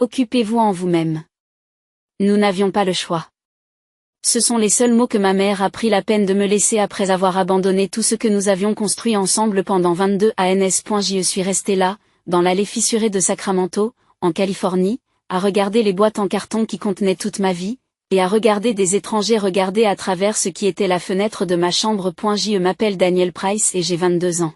Occupez-vous en vous-même. Nous n'avions pas le choix. Ce sont les seuls mots que ma mère a pris la peine de me laisser après avoir abandonné tout ce que nous avions construit ensemble pendant 22 ans. Je suis resté là, dans l'allée fissurée de Sacramento, en Californie, à regarder les boîtes en carton qui contenaient toute ma vie, et à regarder des étrangers regarder à travers ce qui était la fenêtre de ma chambre. Je m'appelle Danielle Price et j'ai 22 ans.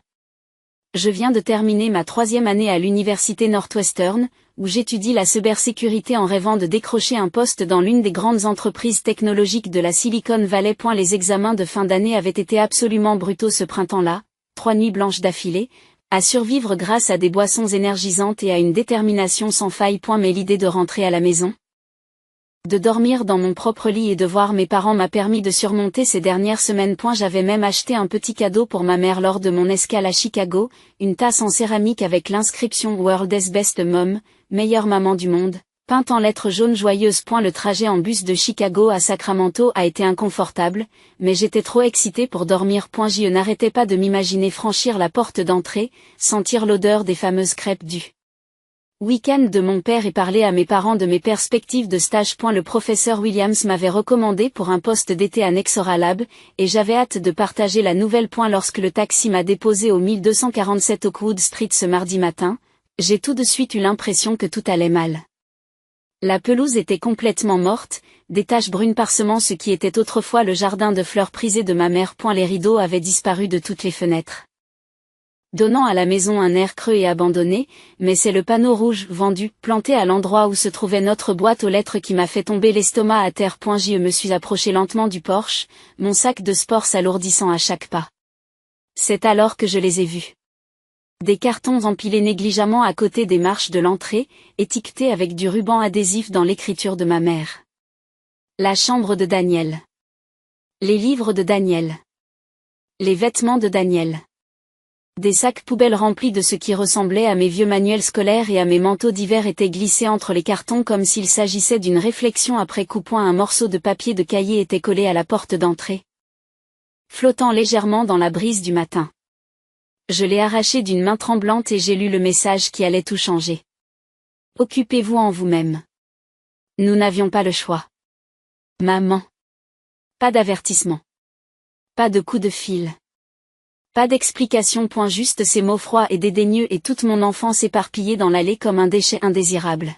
Je viens de terminer ma 3e année à l'université Northwestern, où j'étudie la cybersécurité en rêvant de décrocher un poste dans l'une des grandes entreprises technologiques de la Silicon Valley. Les examens de fin d'année avaient été absolument brutaux ce printemps-là, 3 nuits blanches d'affilée, à survivre grâce à des boissons énergisantes et à une détermination sans faille. Mais l'idée de rentrer à la maison, de dormir dans mon propre lit et de voir mes parents m'a permis de surmonter ces dernières semaines. J'avais même acheté un petit cadeau pour ma mère lors de mon escale à Chicago, une tasse en céramique avec l'inscription World's Best Mom, meilleure maman du monde, peinte en lettres jaunes joyeuses. Le trajet en bus de Chicago à Sacramento a été inconfortable, mais j'étais trop excitée pour dormir. Je n'arrêtais pas de m'imaginer franchir la porte d'entrée, sentir l'odeur des fameuses crêpes du week-end de mon père et parler à mes parents de mes perspectives de stage. Le professeur Williams m'avait recommandé pour un poste d'été à Nexora Lab, et j'avais hâte de partager la nouvelle. Lorsque le taxi m'a déposé au 1247 Oakwood Street ce mardi matin, j'ai tout de suite eu l'impression que tout allait mal. La pelouse était complètement morte, des taches brunes parsemant ce qui était autrefois le jardin de fleurs prisé de ma mère. Les rideaux avaient disparu de toutes les fenêtres, donnant à la maison un air creux et abandonné, mais c'est le panneau rouge vendu, planté à l'endroit où se trouvait notre boîte aux lettres qui m'a fait tomber l'estomac à terre. Je me suis approché lentement du porche, mon sac de sport s'alourdissant à chaque pas. C'est alors que je les ai vus. Des cartons empilés négligemment à côté des marches de l'entrée, étiquetés avec du ruban adhésif dans l'écriture de ma mère. La chambre de Danielle. Les livres de Danielle. Les vêtements de Danielle. Des sacs poubelles remplis de ce qui ressemblait à mes vieux manuels scolaires et à mes manteaux d'hiver étaient glissés entre les cartons comme s'il s'agissait d'une réflexion après coup. Un morceau de papier de cahier était collé à la porte d'entrée, flottant légèrement dans la brise du matin. Je l'ai arraché d'une main tremblante et j'ai lu le message qui allait tout changer. Occupez-vous en vous-même. Nous n'avions pas le choix. Maman. Pas d'avertissement. Pas de coup de fil. Pas d'explication. Juste ces mots froids et dédaigneux et toute mon enfance éparpillée dans l'allée comme un déchet indésirable.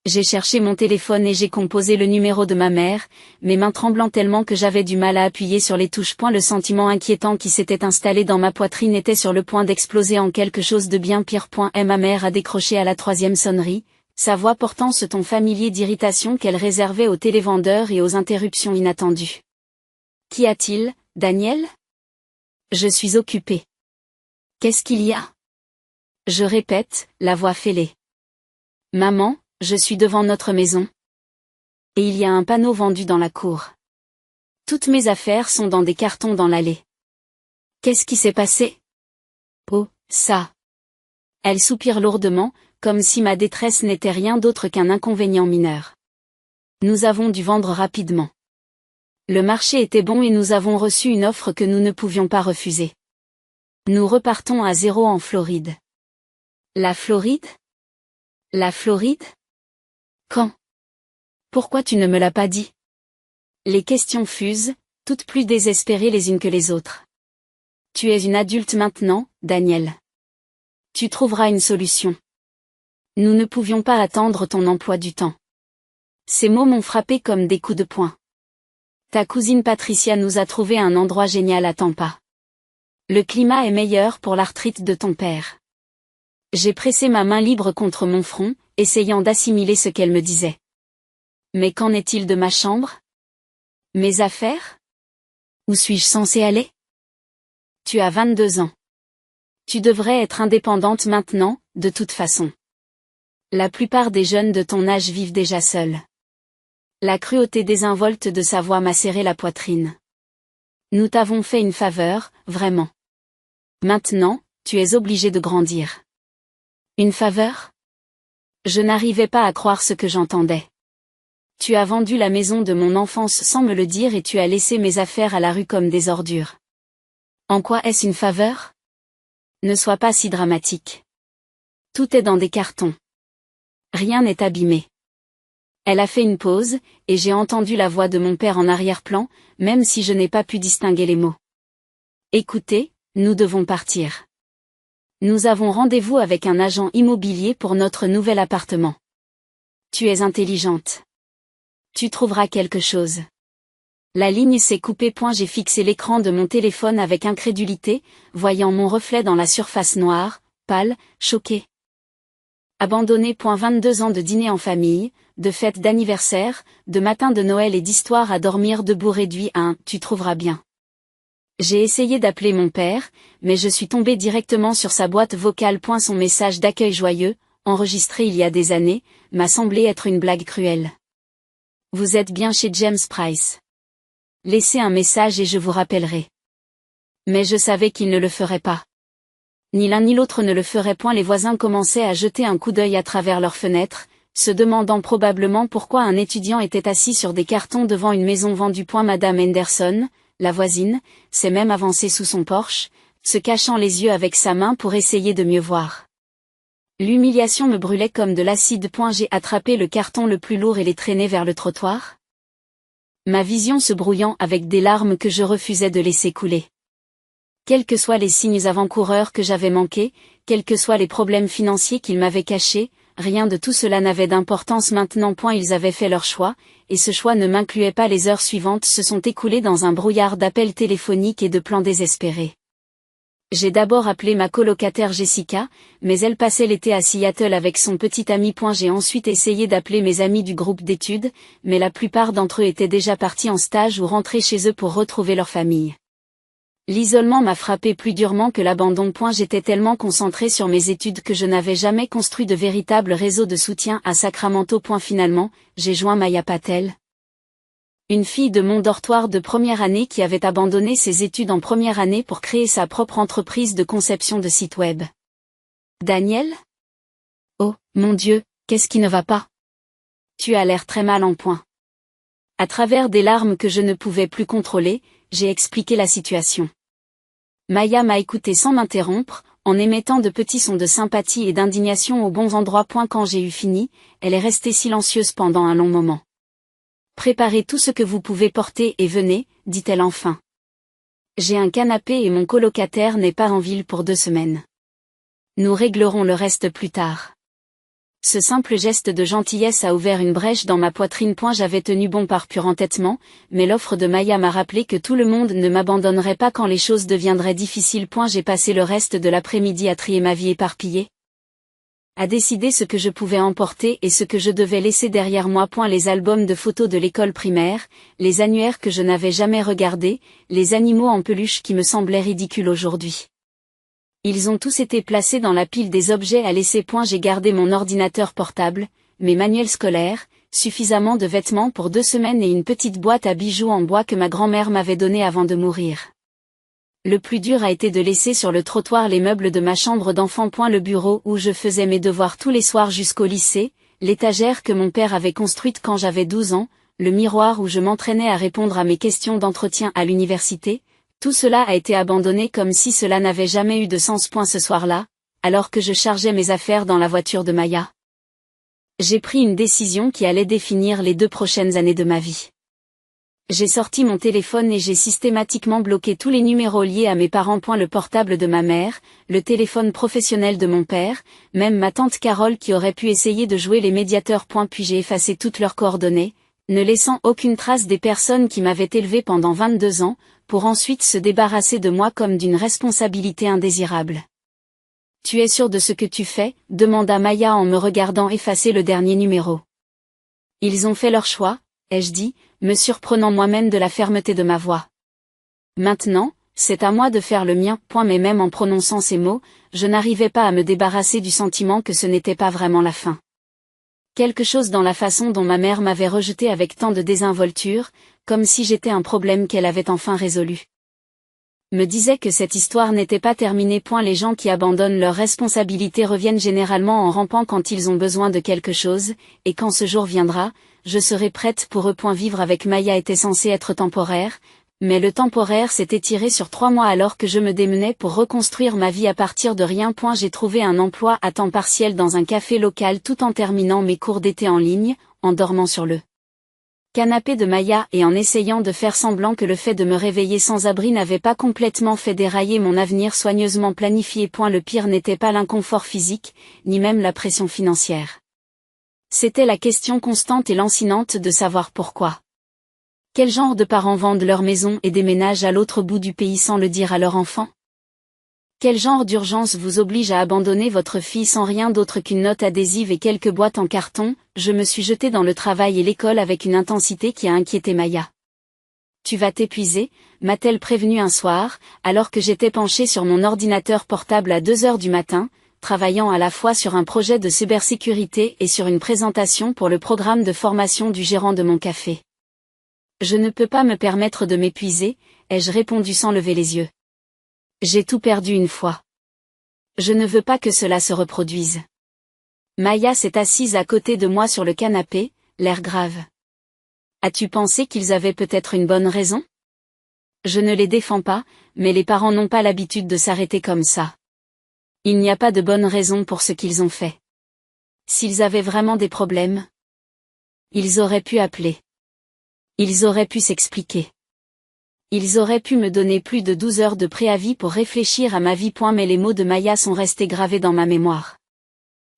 J'ai cherché mon téléphone et j'ai composé le numéro de ma mère, mes mains tremblant tellement que j'avais du mal à appuyer sur les touches. Le sentiment inquiétant qui s'était installé dans ma poitrine était sur le point d'exploser en quelque chose de bien pire. Ma mère a décroché à la 3e sonnerie, sa voix portant ce ton familier d'irritation qu'elle réservait aux télévendeurs et aux interruptions inattendues. Qu'y a-t-il, Danielle ? Je suis occupée. Qu'est-ce qu'il y a ? Je répète, la voix fêlée. Maman, je suis devant notre maison. Et il y a un panneau vendu dans la cour. Toutes mes affaires sont dans des cartons dans l'allée. Qu'est-ce qui s'est passé ? Oh, ça. Elle soupire lourdement, comme si ma détresse n'était rien d'autre qu'un inconvénient mineur. Nous avons dû vendre rapidement. Le marché était bon et nous avons reçu une offre que nous ne pouvions pas refuser. Nous repartons à 0 en Floride. La Floride ? La Floride ? Quand ? Pourquoi tu ne me l'as pas dit ? Les questions fusent, toutes plus désespérées les unes que les autres. Tu es une adulte maintenant, Danielle. Tu trouveras une solution. Nous ne pouvions pas attendre ton emploi du temps. Ces mots m'ont frappé comme des coups de poing. Ta cousine Patricia nous a trouvé un endroit génial à Tampa. Le climat est meilleur pour l'arthrite de ton père. J'ai pressé ma main libre contre mon front, essayant d'assimiler ce qu'elle me disait. Mais qu'en est-il de ma chambre ? Mes affaires ? Où suis-je censée aller ? Tu as 22 ans. Tu devrais être indépendante maintenant, de toute façon. La plupart des jeunes de ton âge vivent déjà seuls. La cruauté désinvolte de sa voix m'a serré la poitrine. Nous t'avons fait une faveur, vraiment. Maintenant, tu es obligé de grandir. Une faveur ? Je n'arrivais pas à croire ce que j'entendais. Tu as vendu la maison de mon enfance sans me le dire et tu as laissé mes affaires à la rue comme des ordures. En quoi est-ce une faveur ? Ne sois pas si dramatique. Tout est dans des cartons. Rien n'est abîmé. Elle a fait une pause, et j'ai entendu la voix de mon père en arrière-plan, même si je n'ai pas pu distinguer les mots. Écoutez, nous devons partir. Nous avons rendez-vous avec un agent immobilier pour notre nouvel appartement. Tu es intelligente. Tu trouveras quelque chose. La ligne s'est coupée. J'ai fixé l'écran de mon téléphone avec incrédulité, voyant mon reflet dans la surface noire, pâle, choqué. Abandonné. 22 ans de dîner en famille, de fêtes d'anniversaire, de matins de Noël et d'histoires à dormir debout réduit à un « tu trouveras bien ». J'ai essayé d'appeler mon père, mais je suis tombé directement sur sa boîte vocale. Son message d'accueil joyeux, enregistré il y a des années, m'a semblé être une blague cruelle. Vous êtes bien chez James Price. Laissez un message et je vous rappellerai. Mais je savais qu'il ne le ferait pas. Ni l'un ni l'autre ne le ferait. Les voisins commençaient à jeter un coup d'œil à travers leurs fenêtres, se demandant probablement pourquoi un étudiant était assis sur des cartons devant une maison vendue. Madame Henderson, la voisine, s'est même avancée sous son porche, se cachant les yeux avec sa main pour essayer de mieux voir. L'humiliation me brûlait comme de l'acide. J'ai attrapé le carton le plus lourd et l'ai traîné vers le trottoir. Ma vision se brouillant avec des larmes que je refusais de laisser couler. Quels que soient les signes avant-coureurs que j'avais manqués, quels que soient les problèmes financiers qu'ils m'avaient cachés, rien de tout cela n'avait d'importance maintenant. Ils avaient fait leur choix, et ce choix ne m'incluait pas. Les heures suivantes se sont écoulées dans un brouillard d'appels téléphoniques et de plans désespérés. J'ai d'abord appelé ma colocataire Jessica, mais elle passait l'été à Seattle avec son petit ami. J'ai ensuite essayé d'appeler mes amis du groupe d'études, mais la plupart d'entre eux étaient déjà partis en stage ou rentrés chez eux pour retrouver leur famille. L'isolement m'a frappé plus durement que l'abandon. J'étais tellement concentré sur mes études que je n'avais jamais construit de véritable réseau de soutien à Sacramento. Finalement, j'ai joint Maya Patel. Une fille de mon dortoir de première année qui avait abandonné ses études en première année pour créer sa propre entreprise de conception de sites web. Daniel? Oh, mon Dieu, qu'est-ce qui ne va pas? Tu as l'air très mal en point. À travers des larmes que je ne pouvais plus contrôler, j'ai expliqué la situation. Maya m'a écouté sans m'interrompre, en émettant de petits sons de sympathie et d'indignation aux bons endroits. Quand j'ai eu fini, elle est restée silencieuse pendant un long moment. Préparez tout ce que vous pouvez porter et venez, dit-elle enfin. J'ai un canapé et mon colocataire n'est pas en ville pour 2 semaines. Nous réglerons le reste plus tard. Ce simple geste de gentillesse a ouvert une brèche dans ma poitrine. J'avais tenu bon par pur entêtement, mais l'offre de Maya m'a rappelé que tout le monde ne m'abandonnerait pas quand les choses deviendraient difficiles. J'ai passé le reste de l'après-midi à trier ma vie éparpillée, à décider ce que je pouvais emporter et ce que je devais laisser derrière moi. Les albums de photos de l'école primaire, les annuaires que je n'avais jamais regardés, les animaux en peluche qui me semblaient ridicules aujourd'hui. Ils ont tous été placés dans la pile des objets à laisser. J'ai gardé mon ordinateur portable, mes manuels scolaires, suffisamment de vêtements pour 2 semaines et une petite boîte à bijoux en bois que ma grand-mère m'avait donnée avant de mourir. Le plus dur a été de laisser sur le trottoir les meubles de ma chambre d'enfant. Le bureau où je faisais mes devoirs tous les soirs jusqu'au lycée, l'étagère que mon père avait construite quand j'avais 12 ans, le miroir où je m'entraînais à répondre à mes questions d'entretien à l'université. Tout cela a été abandonné comme si cela n'avait jamais eu de sens. Ce soir-là, alors que je chargeais mes affaires dans la voiture de Maya, j'ai pris une décision qui allait définir les 2 prochaines années de ma vie. J'ai sorti mon téléphone et j'ai systématiquement bloqué tous les numéros liés à mes parents. Le portable de ma mère, le téléphone professionnel de mon père, même ma tante Carole qui aurait pu essayer de jouer les médiateurs. Puis j'ai effacé toutes leurs coordonnées, ne laissant aucune trace des personnes qui m'avaient élevé pendant 22 ans, pour ensuite se débarrasser de moi comme d'une responsabilité indésirable. Tu es sûr de ce que tu fais? Demanda Maya en me regardant effacer le dernier numéro. Ils ont fait leur choix, ai-je dit, me surprenant moi-même de la fermeté de ma voix. Maintenant, c'est à moi de faire le mien. Mais même en prononçant ces mots, je n'arrivais pas à me débarrasser du sentiment que ce n'était pas vraiment la fin. Quelque chose dans la façon dont ma mère m'avait rejeté avec tant de désinvolture, comme si j'étais un problème qu'elle avait enfin résolu, me disait que cette histoire n'était pas terminée. Les gens qui abandonnent leurs responsabilités reviennent généralement en rampant quand ils ont besoin de quelque chose, et quand ce jour viendra, je serai prête pour eux. Vivre avec Maya était censé être temporaire, Mais le temporaire s'est étiré sur 3 mois alors que je me démenais pour reconstruire ma vie à partir de rien. J'ai trouvé un emploi à temps partiel dans un café local tout en terminant mes cours d'été en ligne, en dormant sur le canapé de Maya et en essayant de faire semblant que le fait de me réveiller sans abri n'avait pas complètement fait dérailler mon avenir soigneusement planifié. Le pire n'était pas l'inconfort physique, ni même la pression financière. C'était la question constante et lancinante de savoir pourquoi. Quel genre de parents vendent leur maison et déménagent à l'autre bout du pays sans le dire à leur enfant? Quel genre d'urgence vous oblige à abandonner votre fille sans rien d'autre qu'une note adhésive et quelques boîtes en carton? Je me suis jetée dans le travail et l'école avec une intensité qui a inquiété Maya. Tu vas t'épuiser, m'a-t-elle prévenu un soir, alors que j'étais penchée sur mon ordinateur portable à 2 heures du matin, travaillant à la fois sur un projet de cybersécurité et sur une présentation pour le programme de formation du gérant de mon café. Je ne peux pas me permettre de m'épuiser, ai-je répondu sans lever les yeux. J'ai tout perdu une fois. Je ne veux pas que cela se reproduise. Maya s'est assise à côté de moi sur le canapé, l'air grave. As-tu pensé qu'ils avaient peut-être une bonne raison? Je ne les défends pas, mais les parents n'ont pas l'habitude de s'arrêter comme ça. Il n'y a pas de bonne raison pour ce qu'ils ont fait. S'ils avaient vraiment des problèmes, ils auraient pu appeler. Ils auraient pu s'expliquer. Ils auraient pu me donner plus de 12 heures de préavis pour réfléchir à ma vie. Mais les mots de Maya sont restés gravés dans ma mémoire.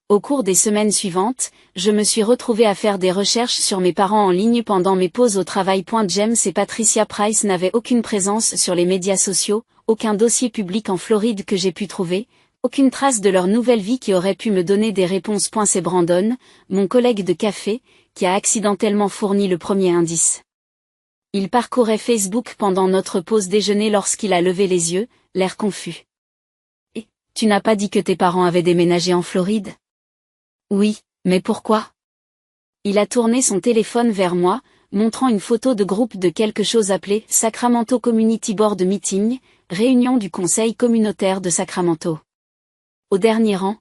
Au cours des semaines suivantes, je me suis retrouvée à faire des recherches sur mes parents en ligne pendant mes pauses au travail. James et Patricia Price n'avaient aucune présence sur les médias sociaux, aucun dossier public en Floride que j'ai pu trouver, aucune trace de leur nouvelle vie qui aurait pu me donner des réponses. C'est Brandon, mon collègue de café, qui a accidentellement fourni le premier indice. Il parcourait Facebook pendant notre pause déjeuner lorsqu'il a levé les yeux, l'air confus. « Et, tu n'as pas dit que tes parents avaient déménagé en Floride? » « Oui, mais pourquoi ?» Il a tourné son téléphone vers moi, montrant une photo de groupe de quelque chose appelé Sacramento Community Board Meeting, réunion du conseil communautaire de Sacramento. Au dernier rang,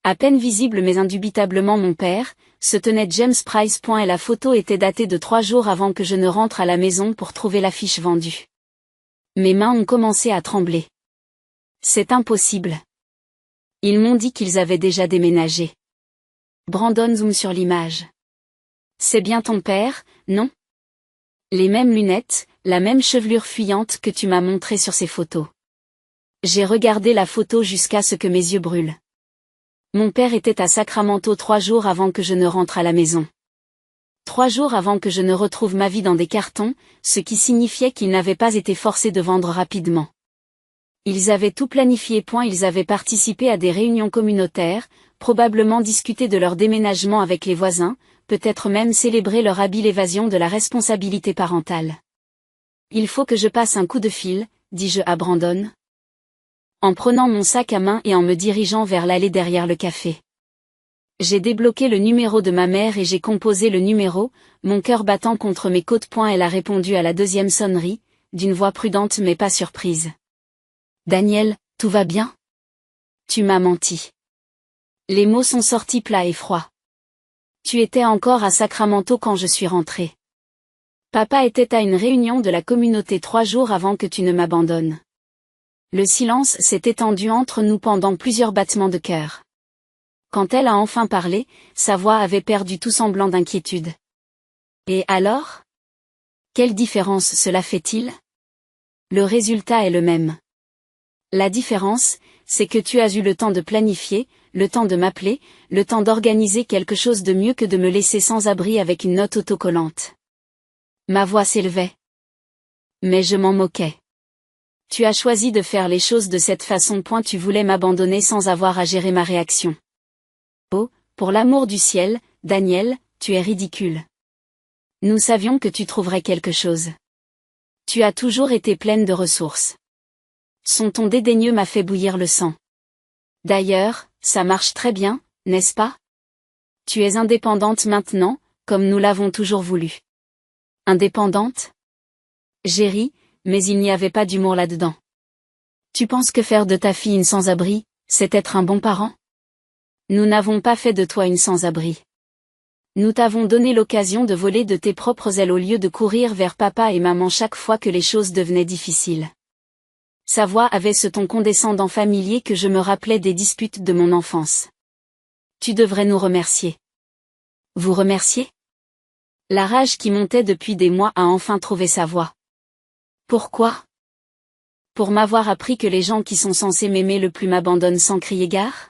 à peine visible mais indubitablement mon père, se tenait James Price. Et la photo était datée de 3 jours avant que je ne rentre à la maison pour trouver l'affiche vendue. Mes mains ont commencé à trembler. C'est impossible. Ils m'ont dit qu'ils avaient déjà déménagé. Brandon zoome sur l'image. C'est bien ton père, non? Les mêmes lunettes, la même chevelure fuyante que tu m'as montrée sur ces photos. J'ai regardé la photo jusqu'à ce que mes yeux brûlent. Mon père était à Sacramento 3 jours avant que je ne rentre à la maison. 3 jours avant que je ne retrouve ma vie dans des cartons, ce qui signifiait qu'ils n'avaient pas été forcés de vendre rapidement. Ils avaient tout planifié. Ils avaient participé à des réunions communautaires, probablement discuté de leur déménagement avec les voisins, peut-être même célébré leur habile évasion de la responsabilité parentale. Il faut que je passe un coup de fil, dis-je à Brandon, en prenant mon sac à main et en me dirigeant vers l'allée derrière le café. J'ai débloqué le numéro de ma mère et j'ai composé le numéro, mon cœur battant contre mes côtes. Elle a répondu à la 2e sonnerie, d'une voix prudente mais pas surprise. Daniel, tout va bien? Tu m'as menti. Les mots sont sortis plats et froids. Tu étais encore à Sacramento quand je suis rentrée. Papa était à une réunion de la communauté 3 jours avant que tu ne m'abandonnes. Le silence s'est étendu entre nous pendant plusieurs battements de cœur. Quand elle a enfin parlé, sa voix avait perdu tout semblant d'inquiétude. Et alors? Quelle différence cela fait-il? Le résultat est le même. La différence, c'est que tu as eu le temps de planifier, le temps de m'appeler, le temps d'organiser quelque chose de mieux que de me laisser sans abri avec une note autocollante. Ma voix s'élevait. Mais je m'en moquais. Tu as choisi de faire les choses de cette façon. Tu voulais m'abandonner sans avoir à gérer ma réaction. Oh, pour l'amour du ciel, Daniel, tu es ridicule. Nous savions que tu trouverais quelque chose. Tu as toujours été pleine de ressources. Son ton dédaigneux m'a fait bouillir le sang. D'ailleurs, ça marche très bien, n'est-ce pas? Tu es indépendante maintenant, comme nous l'avons toujours voulu. Indépendante? J'ai ri, mais il n'y avait pas d'humour là-dedans. Tu penses que faire de ta fille une sans-abri, c'est être un bon parent? Nous n'avons pas fait de toi une sans-abri. Nous t'avons donné l'occasion de voler de tes propres ailes au lieu de courir vers papa et maman chaque fois que les choses devenaient difficiles. Sa voix avait ce ton condescendant familier que je me rappelais des disputes de mon enfance. Tu devrais nous remercier. Vous remercier? La rage qui montait depuis des mois a enfin trouvé sa voie. Pourquoi? Pour m'avoir appris que les gens qui sont censés m'aimer le plus m'abandonnent sans crier gare?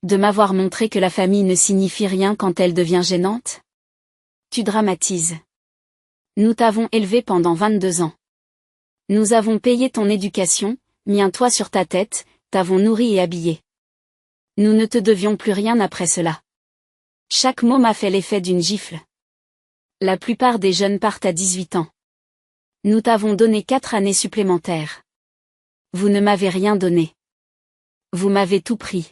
De m'avoir montré que la famille ne signifie rien quand elle devient gênante? Tu dramatises. Nous t'avons élevé pendant 22 ans. Nous avons payé ton éducation, mis un toit sur ta tête, t'avons nourri et habillé. Nous ne te devions plus rien après cela. Chaque mot m'a fait l'effet d'une gifle. La plupart des jeunes partent à 18 ans. Nous t'avons donné 4 années supplémentaires. Vous ne m'avez rien donné. Vous m'avez tout pris.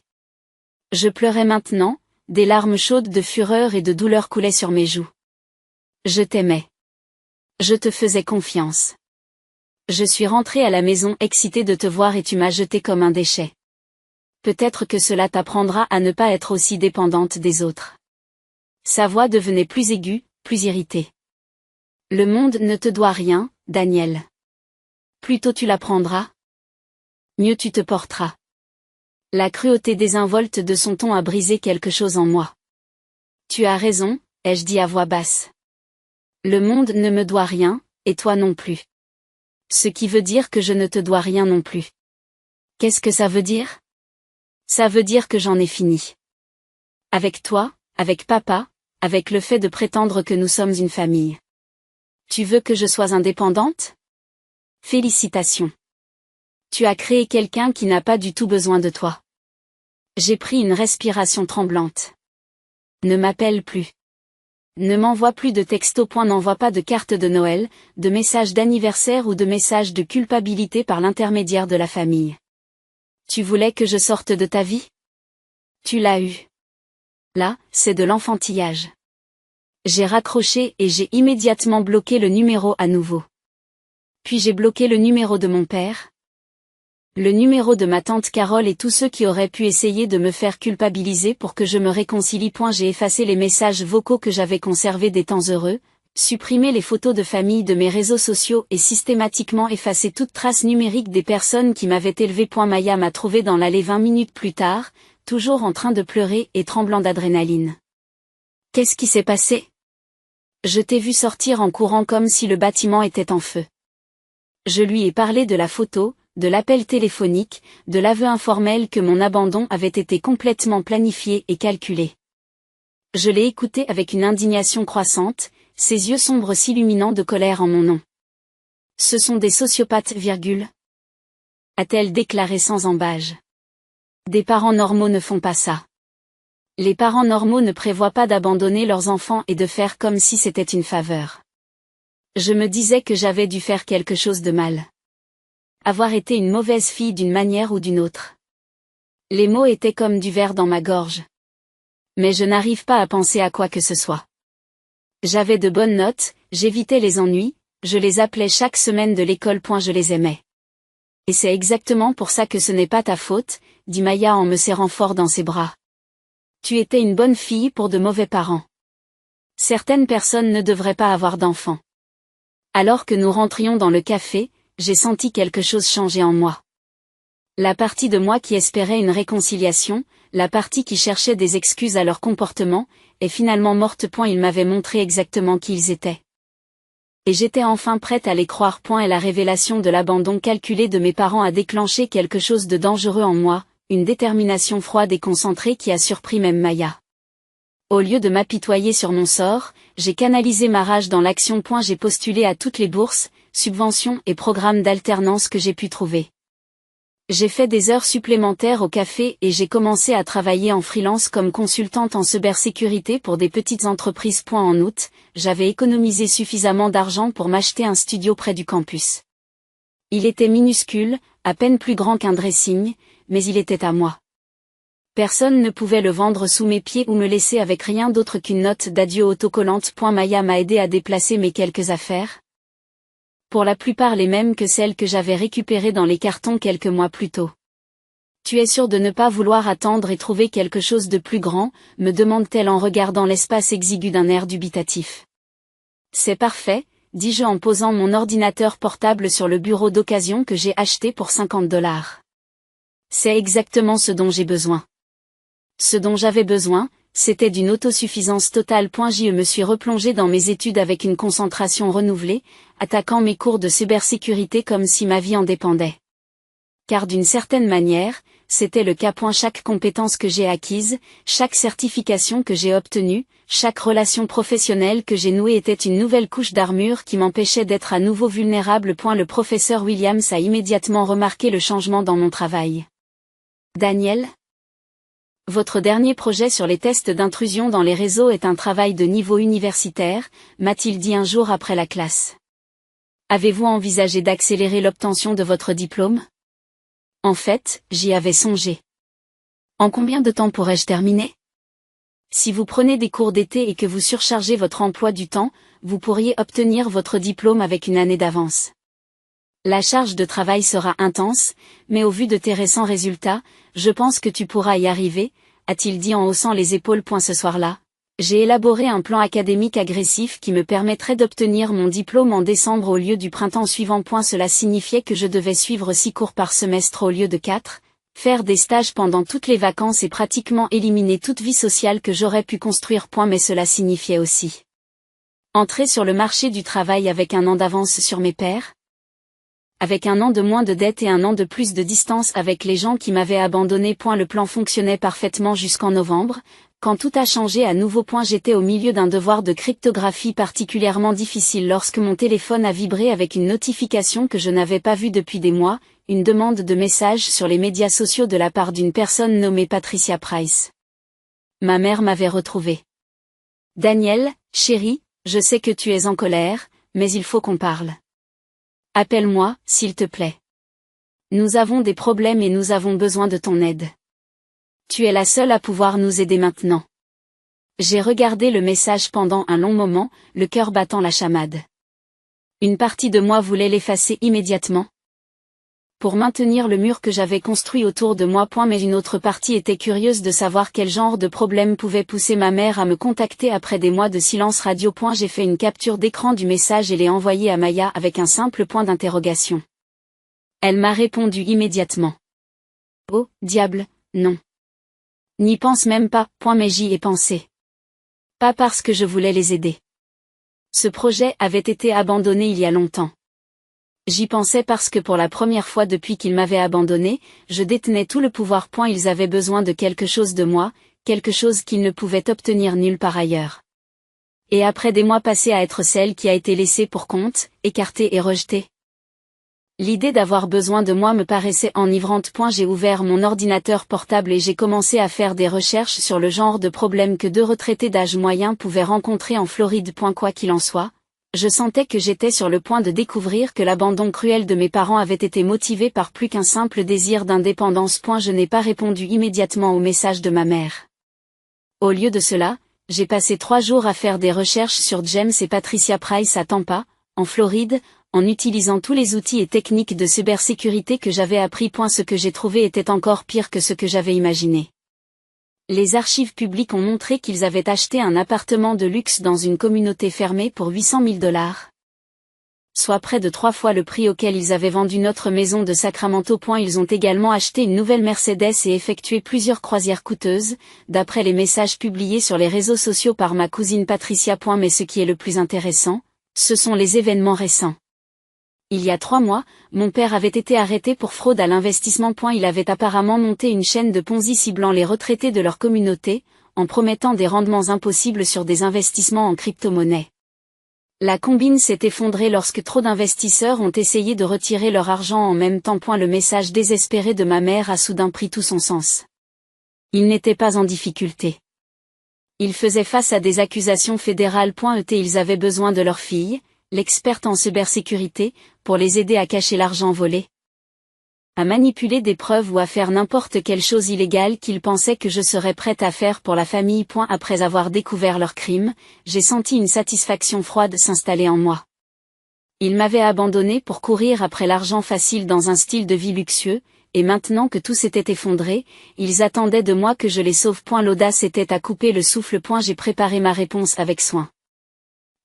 Je pleurais maintenant, des larmes chaudes de fureur et de douleur coulaient sur mes joues. Je t'aimais. Je te faisais confiance. Je suis rentrée à la maison excitée de te voir et tu m'as jeté comme un déchet. Peut-être que cela t'apprendra à ne pas être aussi dépendante des autres. Sa voix devenait plus aiguë, plus irritée. Le monde ne te doit rien, Daniel. Plus tôt tu l'apprendras, mieux tu te porteras. La cruauté désinvolte de son ton a brisé quelque chose en moi. Tu as raison, ai-je dit à voix basse. Le monde ne me doit rien, et toi non plus. Ce qui veut dire que je ne te dois rien non plus. Qu'est-ce que ça veut dire? Ça veut dire que j'en ai fini. Avec toi, avec papa, avec le fait de prétendre que nous sommes une famille. Tu veux que je sois indépendante? Félicitations. Tu as créé quelqu'un qui n'a pas du tout besoin de toi. J'ai pris une respiration tremblante. Ne m'appelle plus. Ne m'envoie plus de textos. N'envoie pas de cartes de Noël, de messages d'anniversaire ou de messages de culpabilité par l'intermédiaire de la famille. Tu voulais que je sorte de ta vie? Tu l'as eu. Là, c'est de l'enfantillage. J'ai raccroché et j'ai immédiatement bloqué le numéro à nouveau. Puis j'ai bloqué le numéro de mon père, le numéro de ma tante Carole et tous ceux qui auraient pu essayer de me faire culpabiliser pour que je me réconcilie. J'ai effacé les messages vocaux que j'avais conservés des temps heureux, supprimé les photos de famille de mes réseaux sociaux et systématiquement effacé toute trace numérique des personnes qui m'avaient élevé. Maya m'a trouvé dans l'allée 20 minutes plus tard, toujours en train de pleurer et tremblant d'adrénaline. Qu'est-ce qui s'est passé? Je t'ai vu sortir en courant comme si le bâtiment était en feu. Je lui ai parlé de la photo, de l'appel téléphonique, de l'aveu informel que mon abandon avait été complètement planifié et calculé. Je l'ai écouté avec une indignation croissante, ses yeux sombres s'illuminant de colère en mon nom. Ce sont des sociopathes, a-t-elle déclaré sans ambages. Des parents normaux ne font pas ça. Les parents normaux ne prévoient pas d'abandonner leurs enfants et de faire comme si c'était une faveur. Je me disais que j'avais dû faire quelque chose de mal. Avoir été une mauvaise fille d'une manière ou d'une autre. Les mots étaient comme du verre dans ma gorge. Mais je n'arrive pas à penser à quoi que ce soit. J'avais de bonnes notes, j'évitais les ennuis, je les appelais chaque semaine de l'école. Je les aimais. Et c'est exactement pour ça que ce n'est pas ta faute, dit Maya en me serrant fort dans ses bras. Tu étais une bonne fille pour de mauvais parents. Certaines personnes ne devraient pas avoir d'enfants. Alors que nous rentrions dans le café, j'ai senti quelque chose changer en moi. La partie de moi qui espérait une réconciliation, la partie qui cherchait des excuses à leur comportement, est finalement morte. Ils m'avaient montré exactement qui ils étaient. Et j'étais enfin prête à les croire. Et la révélation de l'abandon calculé de mes parents a déclenché quelque chose de dangereux en moi, une détermination froide et concentrée qui a surpris même Maya. Au lieu de m'apitoyer sur mon sort, j'ai canalisé ma rage dans l'action. J'ai postulé à toutes les bourses, subventions et programmes d'alternance que j'ai pu trouver. J'ai fait des heures supplémentaires au café et j'ai commencé à travailler en freelance comme consultante en cybersécurité pour des petites entreprises. En août, j'avais économisé suffisamment d'argent pour m'acheter un studio près du campus. Il était minuscule, à peine plus grand qu'un dressing, mais il était à moi. Personne ne pouvait le vendre sous mes pieds ou me laisser avec rien d'autre qu'une note d'adieu autocollante. Maya m'a aidé à déplacer mes quelques affaires. Pour la plupart les mêmes que celles que j'avais récupérées dans les cartons quelques mois plus tôt. Tu es sûr de ne pas vouloir attendre et trouver quelque chose de plus grand, me demande-t-elle en regardant l'espace exigu d'un air dubitatif. C'est parfait, dis-je en posant mon ordinateur portable sur le bureau d'occasion que j'ai acheté pour $50. C'est exactement ce dont j'ai besoin. Ce dont j'avais besoin, c'était d'une autosuffisance totale. Je me suis replongé dans mes études avec une concentration renouvelée, attaquant mes cours de cybersécurité comme si ma vie en dépendait. Car d'une certaine manière, c'était le cas. Chaque compétence que j'ai acquise, chaque certification que j'ai obtenue, chaque relation professionnelle que j'ai nouée était une nouvelle couche d'armure qui m'empêchait d'être à nouveau vulnérable. Le professeur Williams a immédiatement remarqué le changement dans mon travail. Daniel ? Votre dernier projet sur les tests d'intrusion dans les réseaux est un travail de niveau universitaire, m'a-t-il dit un jour après la classe. Avez-vous envisagé d'accélérer l'obtention de votre diplôme ? En fait, j'y avais songé. En combien de temps pourrais-je terminer ? Si vous prenez des cours d'été et que vous surchargez votre emploi du temps, vous pourriez obtenir votre diplôme avec une année d'avance. La charge de travail sera intense, mais au vu de tes récents résultats, je pense que tu pourras y arriver, a-t-il dit en haussant les épaules. Ce soir-là, j'ai élaboré un plan académique agressif qui me permettrait d'obtenir mon diplôme en décembre au lieu du printemps suivant. Cela signifiait que je devais suivre 6 cours par semestre au lieu de 4, faire des stages pendant toutes les vacances et pratiquement éliminer toute vie sociale que j'aurais pu construire. Mais cela signifiait aussi entrer sur le marché du travail avec un an d'avance sur mes pairs, avec un an de moins de dettes et un an de plus de distance avec les gens qui m'avaient abandonné. Le plan fonctionnait parfaitement jusqu'en novembre, quand tout a changé à nouveau. J'étais au milieu d'un devoir de cryptographie particulièrement difficile lorsque mon téléphone a vibré avec une notification que je n'avais pas vue depuis des mois, une demande de message sur les médias sociaux de la part d'une personne nommée Patricia Price. Ma mère m'avait retrouvé. Daniel, chéri, je sais que tu es en colère, mais il faut qu'on parle. Appelle-moi, s'il te plaît. Nous avons des problèmes et nous avons besoin de ton aide. Tu es la seule à pouvoir nous aider maintenant. J'ai regardé le message pendant un long moment, le cœur battant la chamade. Une partie de moi voulait l'effacer immédiatement, pour maintenir le mur que j'avais construit autour de moi. Mais une autre partie était curieuse de savoir quel genre de problème pouvait pousser ma mère à me contacter après des mois de silence radio. J'ai fait une capture d'écran du message et l'ai envoyé à Maya avec un simple point d'interrogation. Elle m'a répondu immédiatement. Oh, diable, non. N'y pense même pas, mais j'y ai pensé. Pas parce que je voulais les aider. Ce projet avait été abandonné il y a longtemps. J'y pensais parce que pour la première fois depuis qu'ils m'avaient abandonné, je détenais tout le pouvoir. Ils avaient besoin de quelque chose de moi, quelque chose qu'ils ne pouvaient obtenir nulle part ailleurs. Et après des mois passés à être celle qui a été laissée pour compte, écartée et rejetée. L'idée d'avoir besoin de moi me paraissait enivrante. J'ai ouvert mon ordinateur portable et j'ai commencé à faire des recherches sur le genre de problèmes que 2 retraités d'âge moyen pouvaient rencontrer en Floride. Quoi qu'il en soit, je sentais que j'étais sur le point de découvrir que l'abandon cruel de mes parents avait été motivé par plus qu'un simple désir d'indépendance. Je n'ai pas répondu immédiatement au message de ma mère. Au lieu de cela, j'ai passé 3 jours à faire des recherches sur James et Patricia Price à Tampa, en Floride, en utilisant tous les outils et techniques de cybersécurité que j'avais appris. Ce que j'ai trouvé était encore pire que ce que j'avais imaginé. Les archives publiques ont montré qu'ils avaient acheté un appartement de luxe dans une communauté fermée pour $800,000. Soit près de 3 fois le prix auquel ils avaient vendu notre maison de Sacramento. Ils ont également acheté une nouvelle Mercedes et effectué plusieurs croisières coûteuses, d'après les messages publiés sur les réseaux sociaux par ma cousine Patricia. Mais ce qui est le plus intéressant, ce sont les événements récents. Il y a 3 mois, mon père avait été arrêté pour fraude à l'investissement. Il avait apparemment monté une chaîne de Ponzi ciblant les retraités de leur communauté, en promettant des rendements impossibles sur des investissements en crypto-monnaie. La combine s'est effondrée lorsque trop d'investisseurs ont essayé de retirer leur argent en même temps. Le message désespéré de ma mère a soudain pris tout son sens. Ils n'étaient pas en difficulté. Ils faisaient face à des accusations fédérales. Ils avaient besoin de leur fille, l'experte en cybersécurité, pour les aider à cacher l'argent volé, à manipuler des preuves ou à faire n'importe quelle chose illégale qu'ils pensaient que je serais prête à faire pour la famille. Après avoir découvert leur crime, j'ai senti une satisfaction froide s'installer en moi. Ils m'avaient abandonné pour courir après l'argent facile dans un style de vie luxueux, et maintenant que tout s'était effondré, ils attendaient de moi que je les sauve. L'audace était à couper le souffle. J'ai préparé ma réponse avec soin.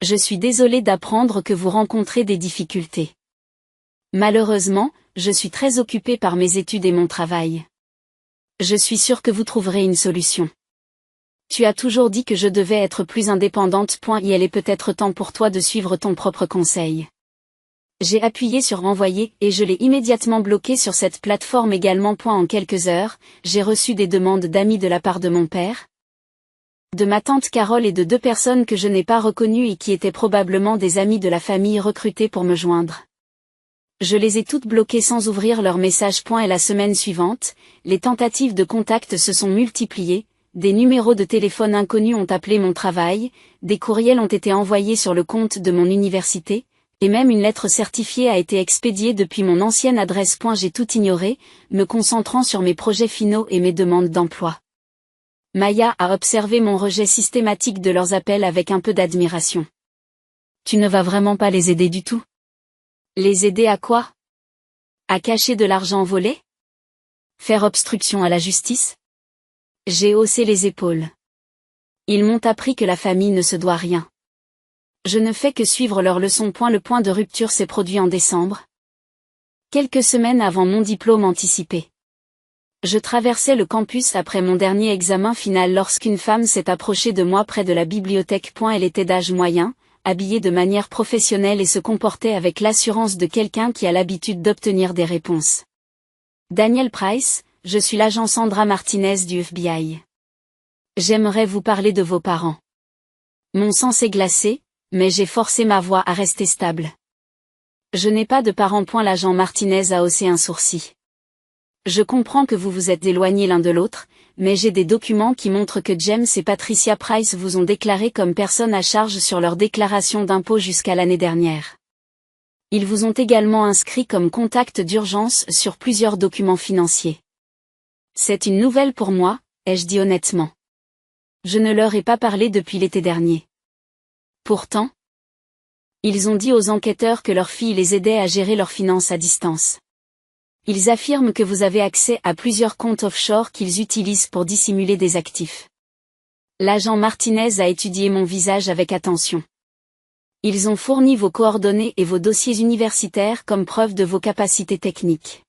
Je suis désolé d'apprendre que vous rencontrez des difficultés. Malheureusement, je suis très occupé par mes études et mon travail. Je suis sûr que vous trouverez une solution. Tu as toujours dit que je devais être plus indépendante. Il est peut-être temps pour toi de suivre ton propre conseil. J'ai appuyé sur envoyer et je l'ai immédiatement bloqué sur cette plateforme également. En quelques heures, j'ai reçu des demandes d'amis de la part de mon père, de ma tante Carole et de 2 personnes que je n'ai pas reconnues et qui étaient probablement des amis de la famille recrutés pour me joindre. Je les ai toutes bloquées sans ouvrir leurs messages. Et la semaine suivante, les tentatives de contact se sont multipliées, des numéros de téléphone inconnus ont appelé mon travail, des courriels ont été envoyés sur le compte de mon université, et même une lettre certifiée a été expédiée depuis mon ancienne adresse. J'ai tout ignoré, me concentrant sur mes projets finaux et mes demandes d'emploi. Maya a observé mon rejet systématique de leurs appels avec un peu d'admiration. Tu ne vas vraiment pas les aider du tout? Les aider à quoi? À cacher de l'argent volé? Faire obstruction à la justice? J'ai haussé les épaules. Ils m'ont appris que la famille ne se doit rien. Je ne fais que suivre leurs leçons. Le point de rupture s'est produit en décembre, quelques semaines avant mon diplôme anticipé. Je traversais le campus après mon dernier examen final lorsqu'une femme s'est approchée de moi près de la bibliothèque. Elle était d'âge moyen, habillée de manière professionnelle et se comportait avec l'assurance de quelqu'un qui a l'habitude d'obtenir des réponses. Daniel Price, je suis l'agent Sandra Martinez du FBI. J'aimerais vous parler de vos parents. Mon sang s'est glacé, mais j'ai forcé ma voix à rester stable. Je n'ai pas de parents. L'agent Martinez a haussé un sourcil. Je comprends que vous vous êtes éloignés l'un de l'autre, mais j'ai des documents qui montrent que James et Patricia Price vous ont déclaré comme personne à charge sur leur déclaration d'impôt jusqu'à l'année dernière. Ils vous ont également inscrit comme contact d'urgence sur plusieurs documents financiers. C'est une nouvelle pour moi, ai-je dit honnêtement. Je ne leur ai pas parlé depuis l'été dernier. Pourtant, ils ont dit aux enquêteurs que leur fille les aidait à gérer leurs finances à distance. Ils affirment que vous avez accès à plusieurs comptes offshore qu'ils utilisent pour dissimuler des actifs. L'agent Martinez a étudié mon visage avec attention. Ils ont fourni vos coordonnées et vos dossiers universitaires comme preuve de vos capacités techniques.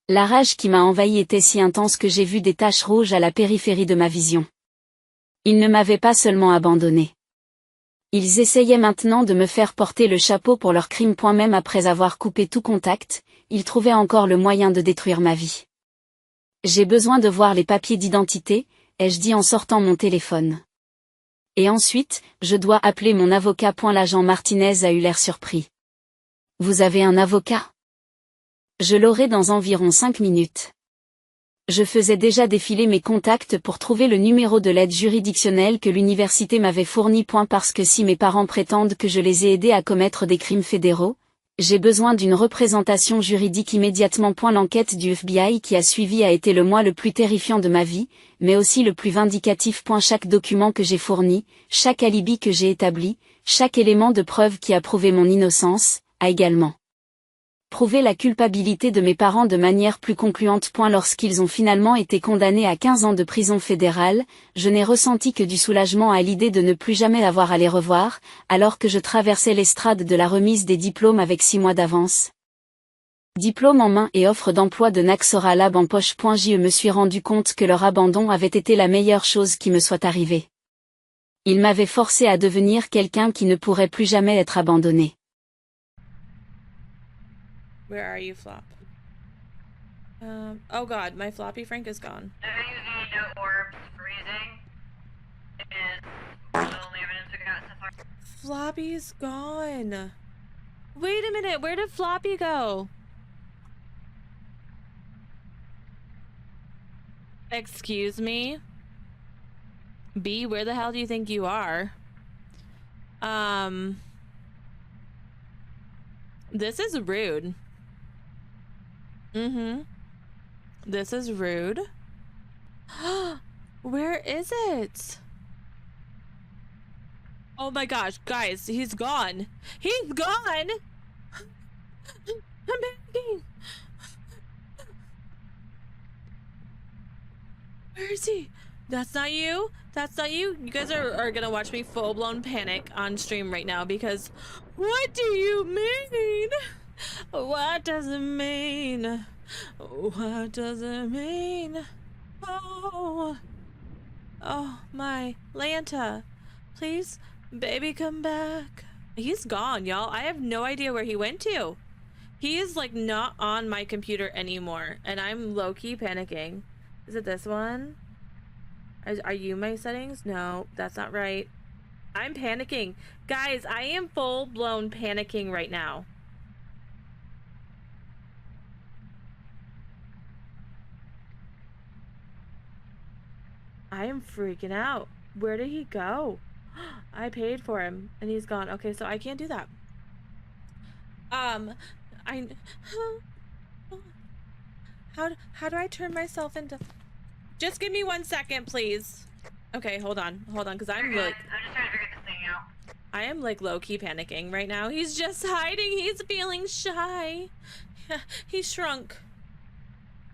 La rage qui m'a envahi était si intense que j'ai vu des taches rouges à la périphérie de ma vision. Ils ne m'avaient pas seulement abandonné. Ils essayaient maintenant de me faire porter le chapeau pour leurs crimes. Même après avoir coupé tout contact, ils trouvaient encore le moyen de détruire ma vie. J'ai besoin de voir les papiers d'identité, ai-je dit en sortant mon téléphone. Et ensuite, je dois appeler mon avocat. L'agent Martinez a eu l'air surpris. Vous avez un avocat? Je l'aurai dans environ 5 minutes. Je faisais déjà défiler mes contacts pour trouver le numéro de l'aide juridictionnelle que l'université m'avait fourni. Parce que si mes parents prétendent que je les ai aidés à commettre des crimes fédéraux, j'ai besoin d'une représentation juridique immédiatement. L'enquête du FBI qui a suivi a été le mois le plus terrifiant de ma vie, mais aussi le plus vindicatif. Chaque document que j'ai fourni, chaque alibi que j'ai établi, chaque élément de preuve qui a prouvé mon innocence, a également prouvé la culpabilité de mes parents de manière plus concluante. Lorsqu'ils ont finalement été condamnés à 15 ans de prison fédérale, je n'ai ressenti que du soulagement à l'idée de ne plus jamais avoir à les revoir, alors que je traversais l'estrade de la remise des diplômes avec 6 mois d'avance. Diplôme en main et offre d'emploi de Naxora Lab en poche. Je me suis rendu compte que leur abandon avait été la meilleure chose qui me soit arrivée. Ils m'avaient forcé à devenir quelqu'un qui ne pourrait plus jamais être abandonné. Where are you, Flop? Oh god, my Floppy Frank is gone. WZ orbs freezing is the only evidence we got so far. Floppy's gone. Wait a minute, where did Floppy go? Excuse me? B, where the hell do you think you are? This is rude. This is rude. Where is it? Oh my gosh, guys, he's gone. He's gone! I'm begging. Where is he? That's not you? That's not you? You guys are gonna watch me full-blown panic on stream right now because what do you mean? What does it mean? What does it mean? Oh, oh my Lanta, please, baby, come back. He's gone, y'all. I have no idea where he went to. He is like not on my computer anymore, and I'm low-key panicking. Is it this one? Are you my settings? No, that's not right. I'm panicking. Guys, I am full-blown panicking right now. I am freaking out. Where did he go? I paid for him and he's gone. Okay, so I can't do that. I how do I turn myself into? Just give me 1 second, please. Okay, hold on, because I'm like, I'm just trying to figure this thing out. I am like low-key panicking right now. He's just hiding. He's feeling shy. He shrunk.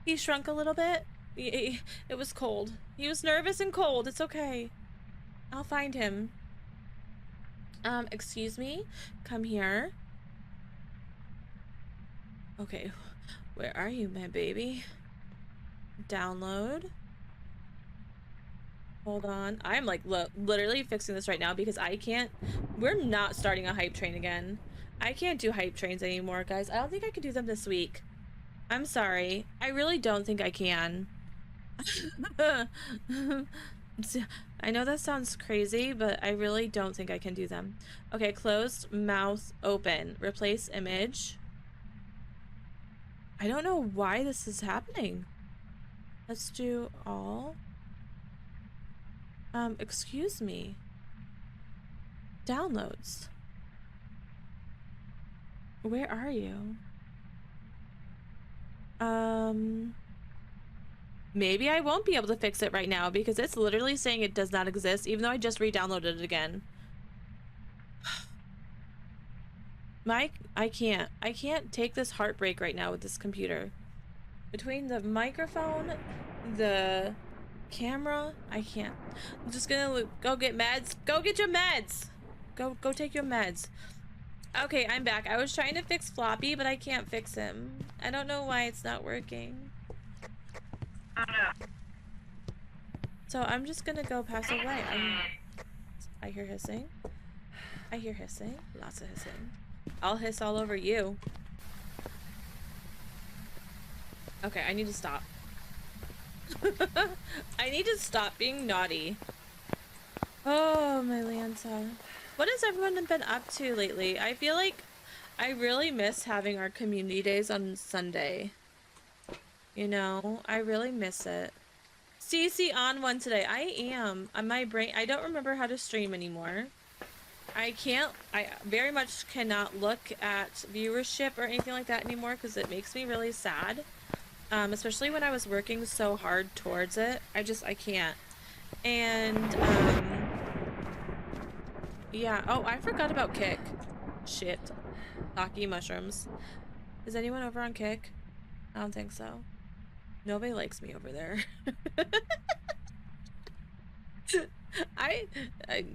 He shrunk a little bit. It was cold. He was nervous and cold. It's okay. I'll find him. Excuse me. Come here. Okay. Where are you, my baby? Download. Hold on. I'm like literally fixing this right now because I can't. We're not starting a hype train again. I can't do hype trains anymore, guys. I don't think I can do them this week. I'm sorry. I really don't think I can. I know that sounds crazy, but I really don't think I can do them. Okay, closed mouse open. Replace image. I don't know why this is happening. Let's do all. Excuse me. Downloads. Where are you? Maybe I won't be able to fix it right now because it's literally saying it does not exist, even though I just re-downloaded it again. Mike, I can't take this heartbreak right now with this computer. Between the microphone, the camera, I can't. I'm just gonna go get meds. Go get your meds. Go take your meds. Okay, I'm back. I was trying to fix Floppy, but I can't fix him. I don't know why it's not working. I don't know. So I'm just gonna go pass away. I hear hissing. I hear hissing. Lots of hissing. I'll hiss all over you. Okay, I need to stop. I need to stop being naughty. Oh, my Lanta. What has everyone been up to lately? I feel like I really miss having our community days on Sunday. You know, I really miss it. CC on one today. I am. On my brain, I don't remember how to stream anymore. I very much cannot look at viewership or anything like that anymore because it makes me really sad. Especially when I was working so hard towards it. I can't. And, yeah. Oh, I forgot about Kick. Shit. Taki mushrooms. Is anyone over on Kick? I don't think so. Nobody likes me over there.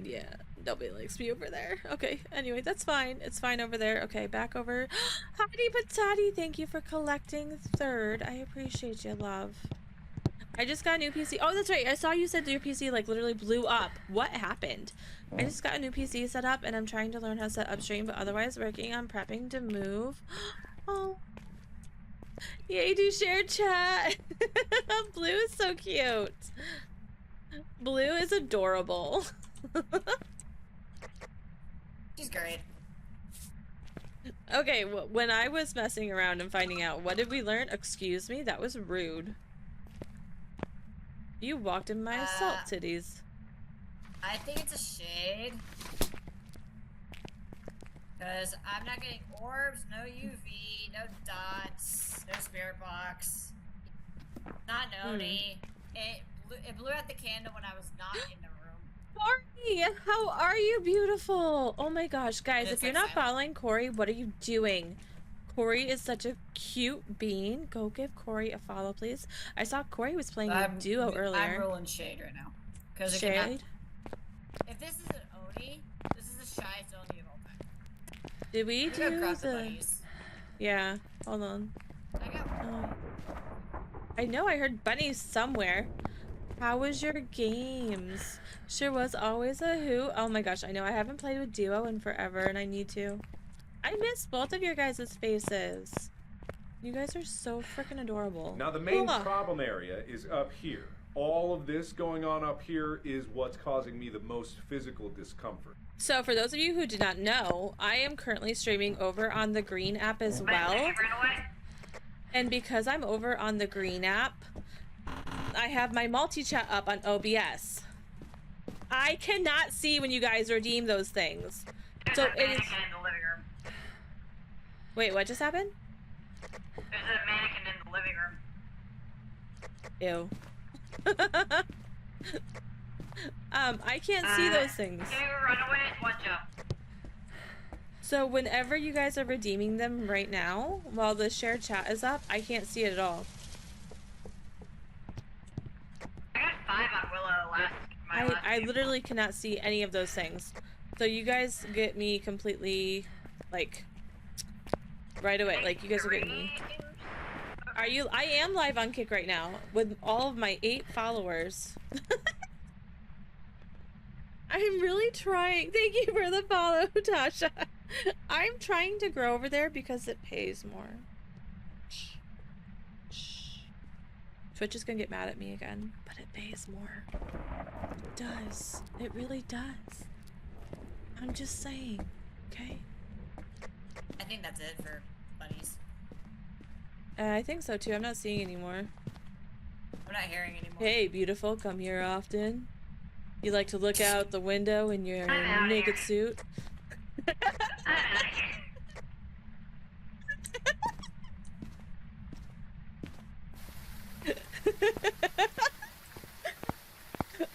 Yeah, nobody likes me over there. Okay, anyway, that's fine. It's fine over there. Okay, back over. Heidi Patati, thank you for collecting third. I appreciate you, love. I just got a new PC. Oh, that's right. I saw you said your PC like literally blew up. What happened? I just got a new PC set up and I'm trying to learn how to set up stream, but otherwise working on prepping to move. Oh. Yay, do share chat. Blue is so cute. Blue is adorable. She's great. Okay, when I was messing around and finding out, what did we learn? Excuse me, that was rude. You walked in my assault titties. I think it's a shade. Because I'm not getting orbs, no UV, no dots, no spirit box. Not Noni. It blew out the candle when I was not in the room. Corey, how are you, beautiful? Oh my gosh, guys, It's if you're like not silent. following Corey, what are you doing? Corey is such a cute bean. Go give Corey a follow, please. I saw Corey was playing with Duo earlier. I'm rolling Shade right now. Shade? If this is an Oni, this is the shyest Oni of all time. Did we do grab the the... bunnies. Yeah, hold on. I got I know I heard bunnies somewhere. How was your games? Sure was always a hoot. Oh my gosh, I know I haven't played with Duo in forever and I need to. I miss both of your guys' faces. You guys are so freaking adorable. Now the main problem area is up here. All of this going on up here is what's causing me the most physical discomfort. So for those of you who do not know, I am currently streaming over on the Green app as well. And because I'm over on the Green app, I have my multi-chat up on OBS. I cannot see when you guys redeem those things. So it is... in the living room. Wait, what just happened? There's a mannequin in the living room. Ew. I can't see those things. Can you run away? Watch out. So whenever you guys are redeeming them right now, while the shared chat is up, I can't see it at all. I got 5 on Willow last I literally cannot see any of those things. So you guys get me completely, like, right away. Like, you guys are getting me. Are you? I am live on Kick right now with all of my 8 followers. I'm really trying. Thank you for the follow, Tasha. I'm trying to grow over there because it pays more. Shh. Shh. Twitch is gonna get mad at me again, but it pays more. It does. It really does. I'm just saying, okay? I think that's it for bunnies. I think so too. I'm not seeing anymore. I'm not hearing anymore. Hey, beautiful, come here often. You like to look out the window in your naked suit?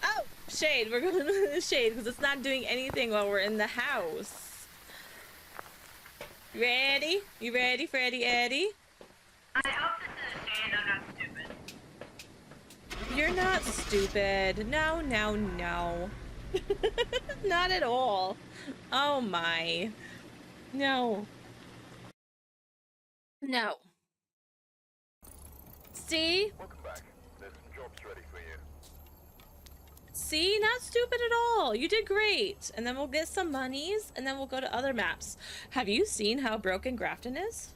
Oh, Shade. We're going to Shade because it's not doing anything while we're in the house. Ready? You ready, Freddy Eddie? I hope this is a shade. I'm not stupid. You're not stupid. No, no, no. Not at all. Oh my. No. No. See? Welcome back. There's some jobs ready for you. See? Not stupid at all. You did great. And then we'll get some monies, and then we'll go to other maps. Have you seen how broken Grafton is?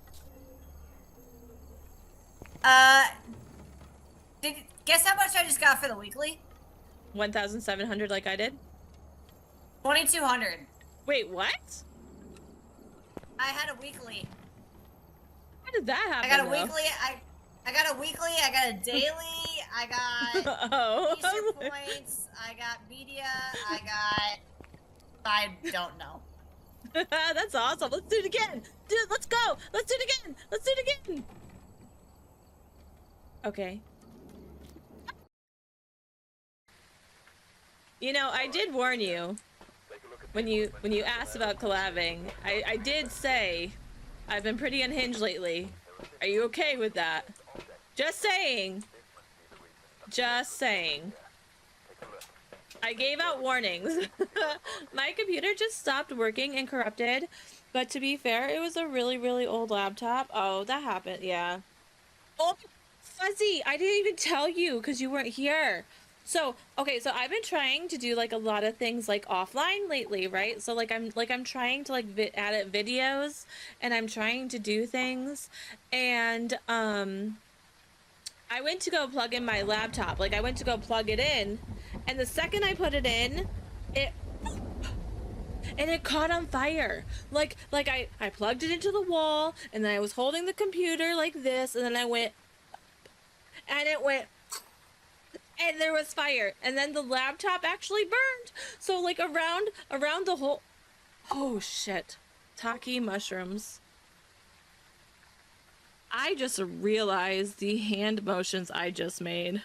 Guess how much I just got for the weekly? 1,700 like I did? 2,200. Wait, what? I had a weekly. How did that happen? I got a though? weekly. I got a weekly. I got a daily. I got Easter points. I got media. I don't know. That's awesome. Let's do it again. Dude, let's go. Let's do it again. Let's do it again. Okay. You know, I did warn you when you asked about collabing. I did say I've been pretty unhinged lately. Are you okay with that? Just saying. Just saying. I gave out warnings. My computer just stopped working and corrupted, but to be fair, it was a really, really old laptop. Oh, that happened. Yeah. Oh, Fuzzy, I didn't even tell you because you weren't here. So, okay, so I've been trying to do like a lot of things like offline lately, right? So like I'm trying to like edit videos and I'm trying to do things, and I went to go plug in my laptop. Like I went to go plug it in, and the second I put it in, it caught on fire. Like I plugged it into the wall, and then I was holding the computer like this, and then I went, and it went, and there was fire, and then the laptop actually burned. So like around the whole, oh shit, Taki mushrooms. I just realized the hand motions I just made.